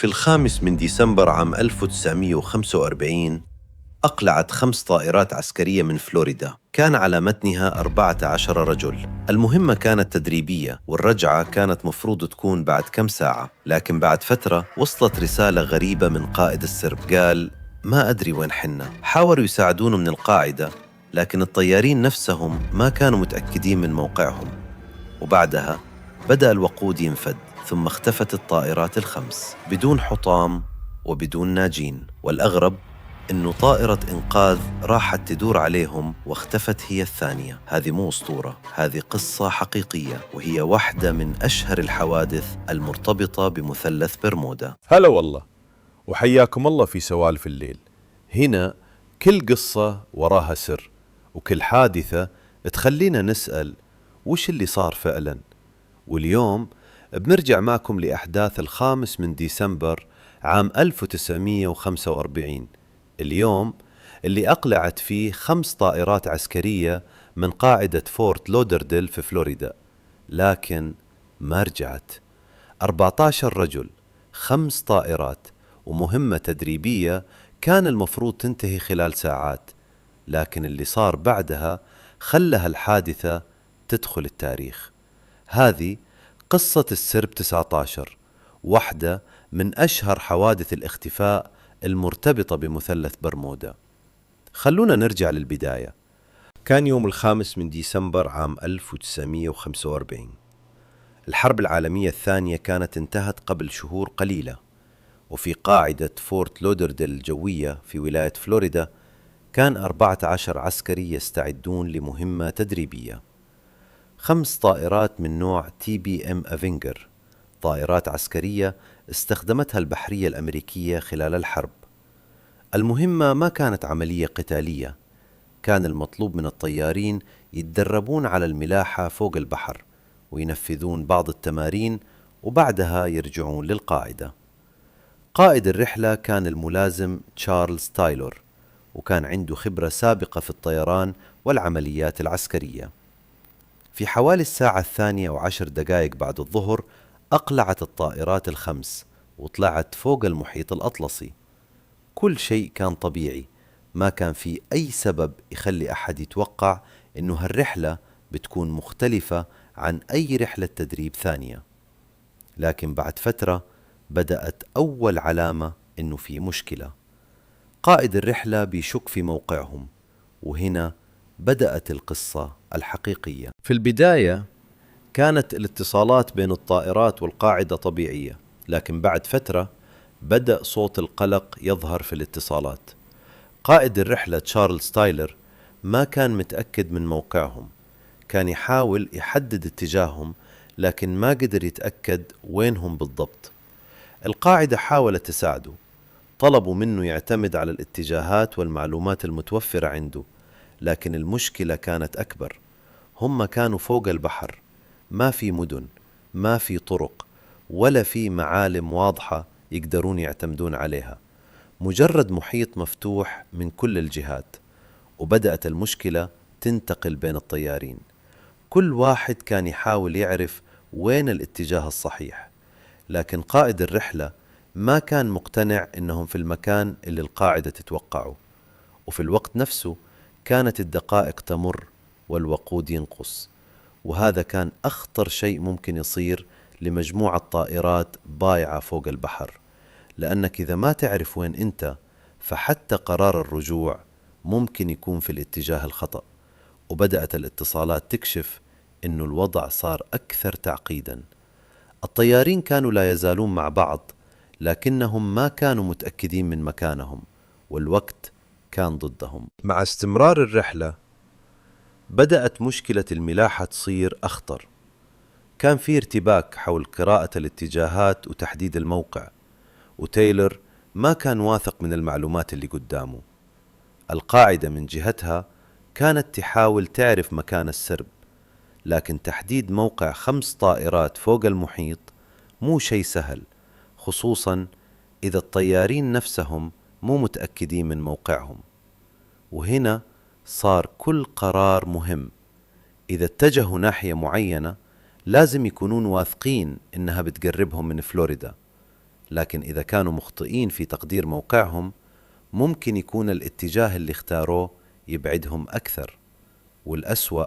في 5 ديسمبر عام 1945 أقلعت 5 طائرات عسكرية من فلوريدا، كان على متنها 14 رجل. المهمة كانت تدريبية والرجعة كانت مفروض تكون بعد كم ساعة، لكن بعد فترة وصلت رسالة غريبة من قائد السرب. قال: ما أدري وين حنا. حاولوا يساعدونه من القاعدة، لكن الطيارين نفسهم ما كانوا متأكدين من موقعهم. وبعدها بدأ الوقود ينفد، ثم اختفت الطائرات ال5 بدون حطام وبدون ناجين. والأغرب إنه طائرة إنقاذ راحت تدور عليهم واختفت هي الثانية. هذه مو أسطورة، هذه قصة حقيقية، وهي واحدة من أشهر الحوادث المرتبطة بمثلث برمودا. هلا والله، وحياكم الله في سوالف الليل. هنا كل قصة وراها سر، وكل حادثة تخلينا نسأل وش اللي صار فعلا. واليوم بنرجع معكم لأحداث 5 ديسمبر عام 1945، اليوم اللي أقلعت فيه 5 طائرات عسكرية من قاعدة فورت لودرديل في فلوريدا، لكن ما رجعت. 14 رجل، 5 طائرات، ومهمة تدريبية كان المفروض تنتهي خلال ساعات، لكن اللي صار بعدها خلها الحادثة تدخل التاريخ. هذه قصة السرب 19، واحدة من أشهر حوادث الاختفاء المرتبطة بمثلث برمودا. خلونا نرجع للبداية. كان يوم 5 ديسمبر عام 1945. الحرب العالمية الثانية كانت انتهت قبل شهور قليلة، وفي قاعدة فورت لودرديل الجوية في ولاية فلوريدا كان 14 عسكري يستعدون لمهمة تدريبية. 5 طائرات من نوع TBM أفينجر، طائرات عسكرية استخدمتها البحرية الأمريكية خلال الحرب. المهمة ما كانت عملية قتالية، كان المطلوب من الطيارين يتدربون على الملاحة فوق البحر وينفذون بعض التمارين، وبعدها يرجعون للقاعدة. قائد الرحلة كان الملازم تشارلز تايلور، وكان عنده خبرة سابقة في الطيران والعمليات العسكرية. في حوالي الساعة 2:10 بعد الظهر أقلعت الطائرات ال5 وطلعت فوق المحيط الأطلسي. كل شيء كان طبيعي، ما كان في أي سبب يخلي أحد يتوقع إنه هالرحلة بتكون مختلفة عن أي رحلة تدريب ثانية. لكن بعد فترة بدأت أول علامة إنه في مشكلة. قائد الرحلة بيشك في موقعهم، وهنا بدأت القصة الحقيقية. في البداية كانت الاتصالات بين الطائرات والقاعدة طبيعية، لكن بعد فترة بدأ صوت القلق يظهر في الاتصالات. قائد الرحلة تشارلز تايلر ما كان متأكد من موقعهم، كان يحاول يحدد اتجاههم لكن ما قدر يتأكد وينهم بالضبط. القاعدة حاولت تساعده، طلبوا منه يعتمد على الاتجاهات والمعلومات المتوفرة عنده، لكن المشكلة كانت أكبر. هم كانوا فوق البحر، ما في مدن، ما في طرق، ولا في معالم واضحة يقدرون يعتمدون عليها، مجرد محيط مفتوح من كل الجهات. وبدأت المشكلة تنتقل بين الطيارين، كل واحد كان يحاول يعرف وين الاتجاه الصحيح، لكن قائد الرحلة ما كان مقتنع إنهم في المكان اللي القاعدة تتوقعه. وفي الوقت نفسه كانت الدقائق تمر والوقود ينقص، وهذا كان أخطر شيء ممكن يصير لمجموعة طائرات بايعة فوق البحر، لأنك إذا ما تعرف وين أنت فحتى قرار الرجوع ممكن يكون في الاتجاه الخطأ. وبدأت الاتصالات تكشف إنه الوضع صار أكثر تعقيداً. الطيارين كانوا لا يزالون مع بعض، لكنهم ما كانوا متأكدين من مكانهم، والوقت كان ضدهم. مع استمرار الرحلة بدأت مشكلة الملاحة تصير أخطر. كان في ارتباك حول قراءة الاتجاهات وتحديد الموقع، وتايلور ما كان واثق من المعلومات اللي قدامه. القاعدة من جهتها كانت تحاول تعرف مكان السرب، لكن تحديد موقع 5 طائرات فوق المحيط مو شيء سهل، خصوصا إذا الطيارين نفسهم مو متأكدين من موقعهم. وهنا صار كل قرار مهم. إذا اتجهوا ناحية معينة لازم يكونون واثقين إنها بتقربهم من فلوريدا، لكن إذا كانوا مخطئين في تقدير موقعهم ممكن يكون الاتجاه اللي اختاروه يبعدهم أكثر، والأسوأ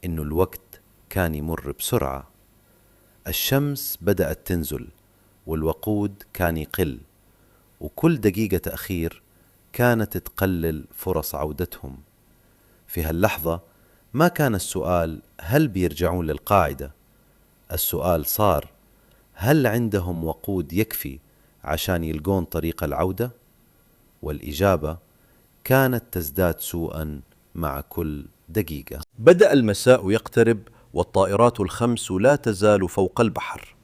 إنه الوقت كان يمر بسرعة. الشمس بدأت تنزل والوقود كان يقل، وكل دقيقة تأخير كانت تقلل فرص عودتهم. في هاللحظة ما كان السؤال هل بيرجعون للقاعدة، السؤال صار هل عندهم وقود يكفي عشان يلقون طريق العودة؟ والإجابة كانت تزداد سوءا مع كل دقيقة. بدأ المساء يقترب والطائرات الخمس لا تزال فوق البحر،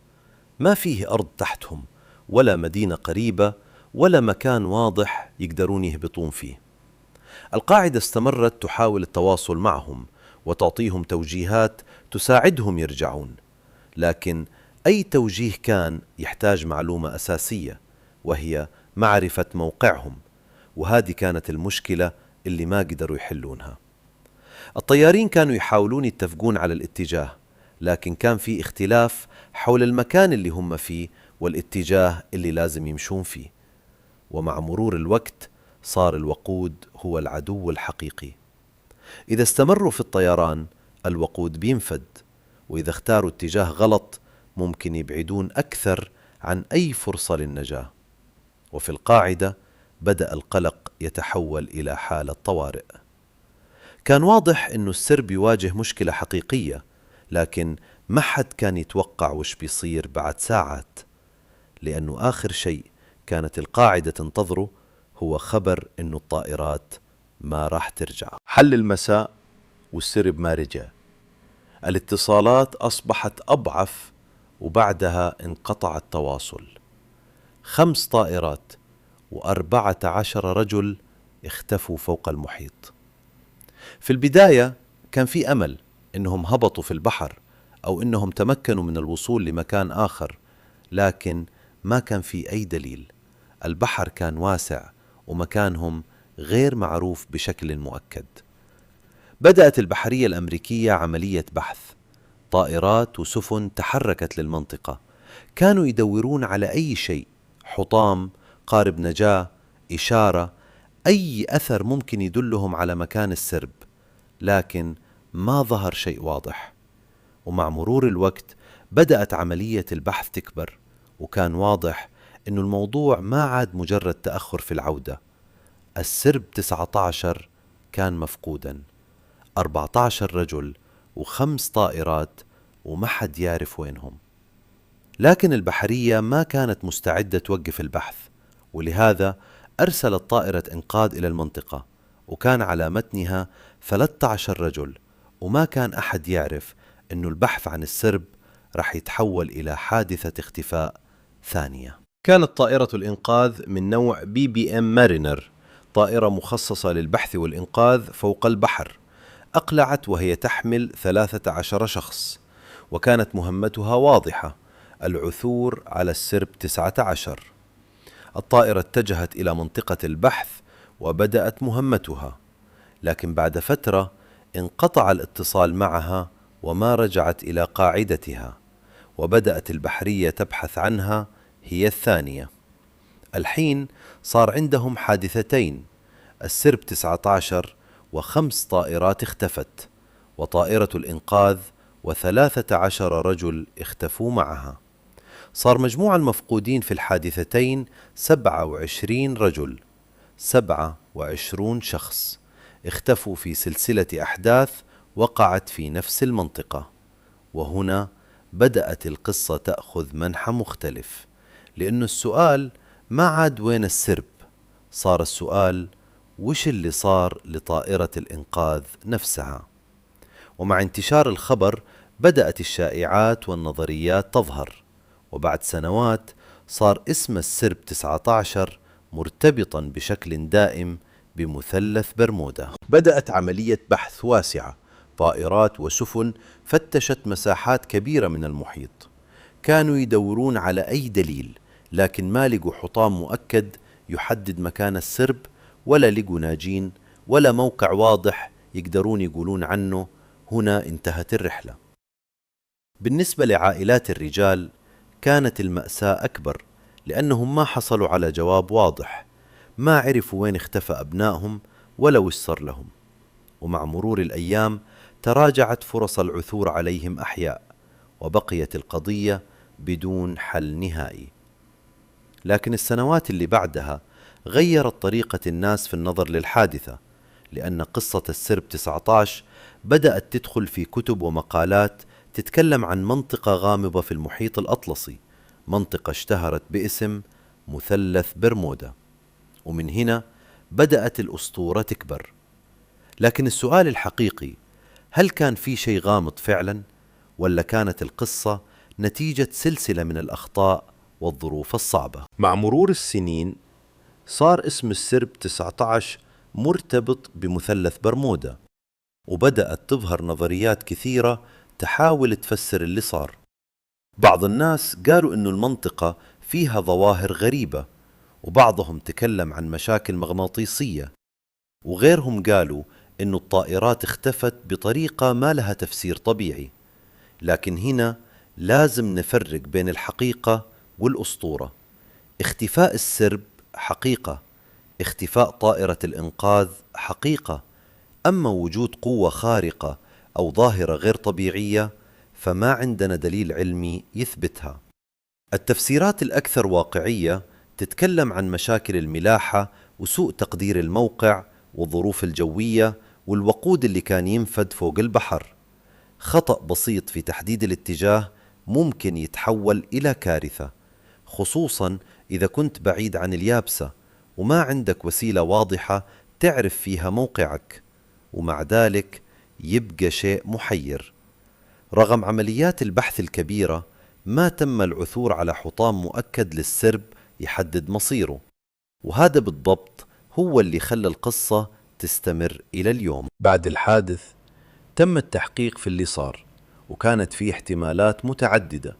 ما فيه أرض تحتهم ولا مدينة قريبة ولا مكان واضح يقدرون يهبطون فيه. القاعدة استمرت تحاول التواصل معهم وتعطيهم توجيهات تساعدهم يرجعون، لكن أي توجيه كان يحتاج معلومة أساسية وهي معرفة موقعهم، وهذه كانت المشكلة اللي ما قدروا يحلونها. الطيارين كانوا يحاولون يتفقون على الاتجاه، لكن كان في اختلاف حول المكان اللي هم فيه والاتجاه اللي لازم يمشون فيه. ومع مرور الوقت صار الوقود هو العدو الحقيقي. إذا استمروا في الطيران الوقود بينفد، وإذا اختاروا اتجاه غلط ممكن يبعدون أكثر عن أي فرصة للنجاة. وفي القاعدة بدأ القلق يتحول إلى حالة طوارئ. كان واضح إنه السرب يواجه مشكلة حقيقية، لكن ما حد كان يتوقع وش بيصير بعد ساعات، لأنه آخر شيء كانت القاعدة تنتظره هو خبر إنه الطائرات ما راح ترجع. حل المساء والسرب ما رجع، الاتصالات أصبحت أضعف وبعدها انقطع التواصل. 5 طائرات و14 رجل اختفوا فوق المحيط. في البداية كان في أمل إنهم هبطوا في البحر أو إنهم تمكنوا من الوصول لمكان آخر، لكن ما كان في أي دليل. البحر كان واسع ومكانهم غير معروف بشكل مؤكد. بدأت البحرية الأمريكية عملية بحث. طائرات وسفن تحركت للمنطقة، كانوا يدورون على أي شيء، حطام، قارب نجاة، إشارة، أي أثر ممكن يدلهم على مكان السرب، لكن ما ظهر شيء واضح. ومع مرور الوقت بدأت عملية البحث تكبر، وكان واضح إنه الموضوع ما عاد مجرد تأخر في العودة. السرب 19 كان مفقودا، 14 رجل و5 طائرات وما حد يعرف وينهم. لكن البحرية ما كانت مستعدة توقف البحث، ولهذا أرسلت طائرة إنقاذ إلى المنطقة، وكان على متنها 13 رجل، وما كان أحد يعرف أنه البحث عن السرب رح يتحول إلى حادثة اختفاء ثانية. كانت طائرة الإنقاذ من نوع BBM مارينر، طائرة مخصصة للبحث والإنقاذ فوق البحر. أقلعت وهي تحمل 13 شخص، وكانت مهمتها واضحة: العثور على السرب 19. الطائرة اتجهت إلى منطقة البحث وبدأت مهمتها، لكن بعد فترة انقطع الاتصال معها وما رجعت إلى قاعدتها، وبدأت البحرية تبحث عنها هي الثانية. الحين صار عندهم حادثتين: السرب 19 و5 طائرات اختفت، وطائرة الإنقاذ و13 رجل اختفوا معها. صار مجموع المفقودين في الحادثتين 27 رجل، 27 شخص اختفوا في سلسلة أحداث وقعت في نفس المنطقة. وهنا بدأت القصة تأخذ منحى مختلف، لأن السؤال ما عاد وين السرب، صار السؤال وش اللي صار لطائرة الإنقاذ نفسها. ومع انتشار الخبر بدأت الشائعات والنظريات تظهر، وبعد سنوات صار اسم السرب 19 مرتبطا بشكل دائم بمثلث برمودا. بدأت عملية بحث واسعة، طائرات وسفن فتشت مساحات كبيرة من المحيط، كانوا يدورون على أي دليل، لكن ما لقوا حطام مؤكد يحدد مكان السرب، ولا لقوا ناجين، ولا موقع واضح يقدرون يقولون عنه هنا انتهت الرحلة. بالنسبة لعائلات الرجال كانت المأساة أكبر، لأنهم ما حصلوا على جواب واضح، ما عرفوا وين اختفى أبنائهم ولا وش صار لهم. ومع مرور الأيام تراجعت فرص العثور عليهم أحياء، وبقيت القضية بدون حل نهائي. لكن السنوات اللي بعدها غيرت طريقة الناس في النظر للحادثة، لأن قصة السرب 19 بدأت تدخل في كتب ومقالات تتكلم عن منطقة غامضة في المحيط الأطلسي، منطقة اشتهرت باسم مثلث برمودا. ومن هنا بدأت الأسطورة تكبر. لكن السؤال الحقيقي، هل كان في شيء غامض فعلا، ولا كانت القصة نتيجة سلسلة من الأخطاء والظروف الصعبة؟ مع مرور السنين صار اسم السرب 19 مرتبط بمثلث برمودا، وبدأت تظهر نظريات كثيرة تحاول تفسر اللي صار. بعض الناس قالوا إنه المنطقة فيها ظواهر غريبة، وبعضهم تكلم عن مشاكل مغناطيسية، وغيرهم قالوا إنه الطائرات اختفت بطريقة ما لها تفسير طبيعي. لكن هنا لازم نفرق بين الحقيقة والأسطورة. اختفاء السرب حقيقة، اختفاء طائرة الإنقاذ حقيقة، أما وجود قوة خارقة أو ظاهرة غير طبيعية فما عندنا دليل علمي يثبتها. التفسيرات الأكثر واقعية تتكلم عن مشاكل الملاحة وسوء تقدير الموقع والظروف الجوية والوقود اللي كان ينفد فوق البحر. خطأ بسيط في تحديد الاتجاه ممكن يتحول إلى كارثة، خصوصاً إذا كنت بعيد عن اليابسة وما عندك وسيلة واضحة تعرف فيها موقعك. ومع ذلك يبقى شيء محير. رغم عمليات البحث الكبيرة ما تم العثور على حطام مؤكد للسرب يحدد مصيره، وهذا بالضبط هو اللي خلى القصة تستمر إلى اليوم. بعد الحادث تم التحقيق في اللي صار، وكانت فيه احتمالات متعددة،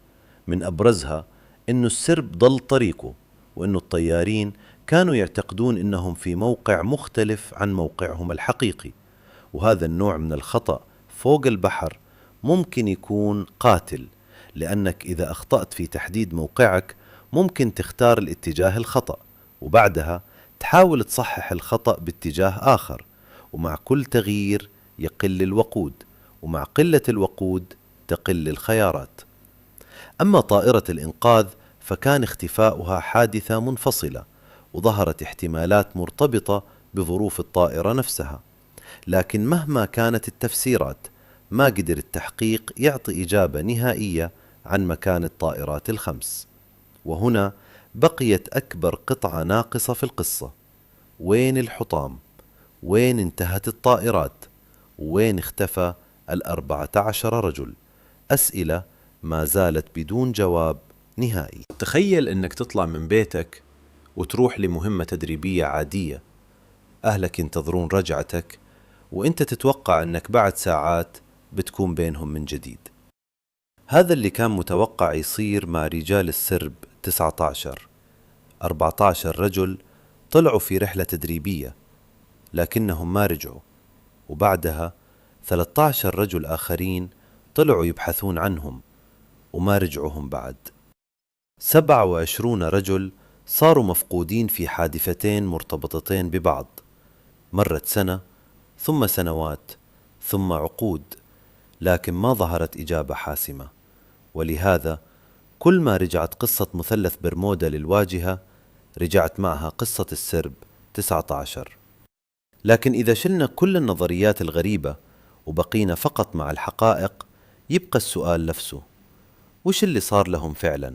من أبرزها إنه السرب ضل طريقه، وإنه الطيارين كانوا يعتقدون إنهم في موقع مختلف عن موقعهم الحقيقي. وهذا النوع من الخطأ فوق البحر ممكن يكون قاتل، لأنك إذا أخطأت في تحديد موقعك ممكن تختار الاتجاه الخطأ، وبعدها تحاول تصحح الخطأ باتجاه آخر، ومع كل تغيير يقل الوقود، ومع قلة الوقود تقل الخيارات. أما طائرة الإنقاذ فكان اختفاؤها حادثة منفصلة، وظهرت احتمالات مرتبطة بظروف الطائرة نفسها، لكن مهما كانت التفسيرات ما قدر التحقيق يعطي إجابة نهائية عن مكان الطائرات الخمس. وهنا بقيت أكبر قطعة ناقصة في القصة: وين الحطام؟ وين انتهت الطائرات؟ وين اختفى 14 رجل؟ أسئلة ما زالت بدون جواب نهائي. تخيل أنك تطلع من بيتك وتروح لمهمة تدريبية عادية، أهلك ينتظرون رجعتك، وإنت تتوقع أنك بعد ساعات بتكون بينهم من جديد. هذا اللي كان متوقع يصير مع رجال السرب 19. 14 رجل طلعوا في رحلة تدريبية لكنهم ما رجعوا، وبعدها 13 رجل آخرين طلعوا يبحثون عنهم وما رجعوهم بعد. 27 رجل صاروا مفقودين في حادثتين مرتبطتين ببعض. مرت سنة، ثم سنوات، ثم عقود، لكن ما ظهرت إجابة حاسمة. ولهذا كل ما رجعت قصة مثلث برمودا للواجهة رجعت معها قصة السرب 19. لكن إذا شلنا كل النظريات الغريبة وبقينا فقط مع الحقائق، يبقى السؤال نفسه: وش اللي صار لهم فعلا؟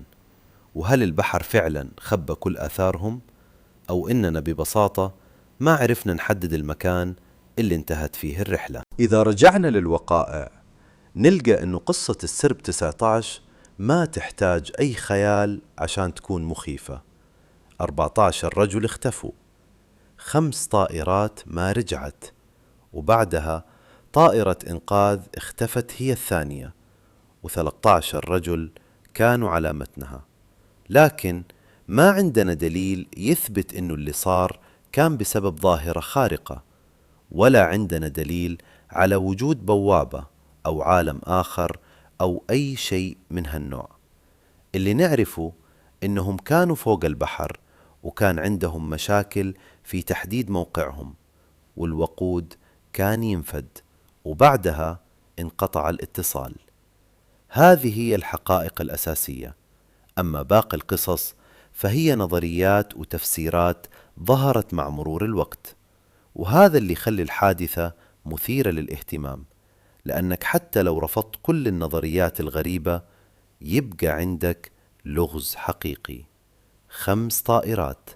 وهل البحر فعلا خبى كل آثارهم؟ أو إننا ببساطة ما عرفنا نحدد المكان اللي انتهت فيه الرحلة؟ إذا رجعنا للوقائع نلقى إنه قصة السرب 19 ما تحتاج أي خيال عشان تكون مخيفة. 14 رجل اختفوا، 5 طائرات ما رجعت، وبعدها طائرة إنقاذ اختفت هي الثانية، و13 رجل كانوا على متنها. لكن ما عندنا دليل يثبت إنه اللي صار كان بسبب ظاهرة خارقة، ولا عندنا دليل على وجود بوابة أو عالم آخر أو أي شيء من هالنوع. اللي نعرفه إنهم كانوا فوق البحر وكان عندهم مشاكل في تحديد موقعهم، والوقود كان ينفد وبعدها انقطع الاتصال. هذه هي الحقائق الأساسية. أما باقي القصص فهي نظريات وتفسيرات ظهرت مع مرور الوقت، وهذا اللي يخلي الحادثة مثيرة للاهتمام، لأنك حتى لو رفضت كل النظريات الغريبة يبقى عندك لغز حقيقي: 5 طائرات،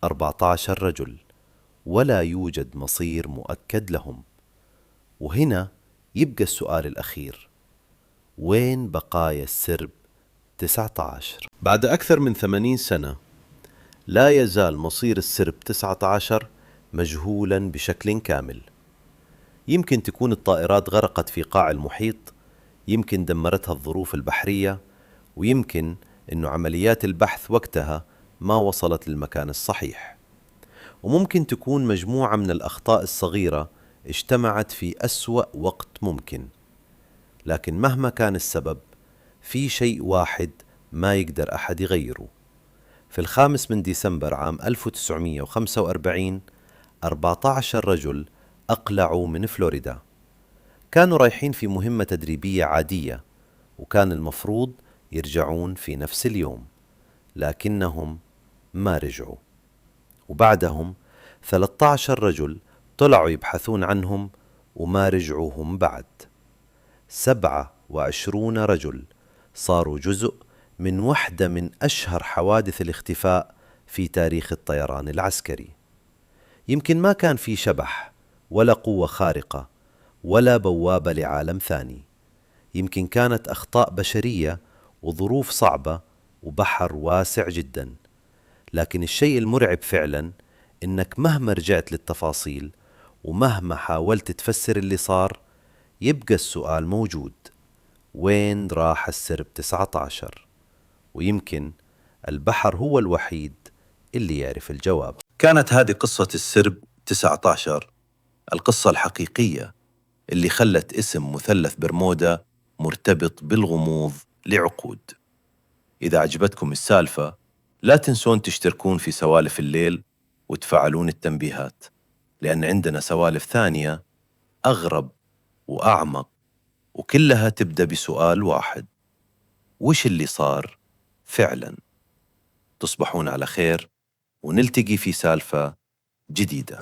14 رجل، ولا يوجد مصير مؤكد لهم. وهنا يبقى السؤال الأخير: وين بقايا السرب 19؟ بعد أكثر من 80 سنة لا يزال مصير السرب 19 مجهولا بشكل كامل. يمكن تكون الطائرات غرقت في قاع المحيط، يمكن دمرتها الظروف البحرية، ويمكن أن عمليات البحث وقتها ما وصلت للمكان الصحيح، وممكن تكون مجموعة من الأخطاء الصغيرة اجتمعت في أسوأ وقت ممكن. لكن مهما كان السبب، في شيء واحد ما يقدر أحد يغيره. في 5 ديسمبر عام 1945 14 رجل أقلعوا من فلوريدا. كانوا رايحين في مهمة تدريبية عادية، وكان المفروض يرجعون في نفس اليوم، لكنهم ما رجعوا. وبعدهم 13 رجل طلعوا يبحثون عنهم وما رجعوا هم بعد. 27 رجل صاروا جزء من واحدة من أشهر حوادث الاختفاء في تاريخ الطيران العسكري. يمكن ما كان في شبح ولا قوة خارقة ولا بوابة لعالم ثاني، يمكن كانت أخطاء بشرية وظروف صعبة وبحر واسع جدا. لكن الشيء المرعب فعلا إنك مهما رجعت للتفاصيل ومهما حاولت تفسر اللي صار، يبقى السؤال موجود: وين راح السرب 19؟ ويمكن البحر هو الوحيد اللي يعرف الجواب. كانت هذه قصة السرب 19، القصة الحقيقية اللي خلت اسم مثلث برمودا مرتبط بالغموض لعقود. إذا عجبتكم السالفة لا تنسون تشتركون في سوالف الليل وتفعلون التنبيهات، لأن عندنا سوالف ثانية أغرب وأعمق، وكلها تبدأ بسؤال واحد: وش اللي صار فعلا؟ تصبحون على خير، ونلتقي في سالفة جديدة.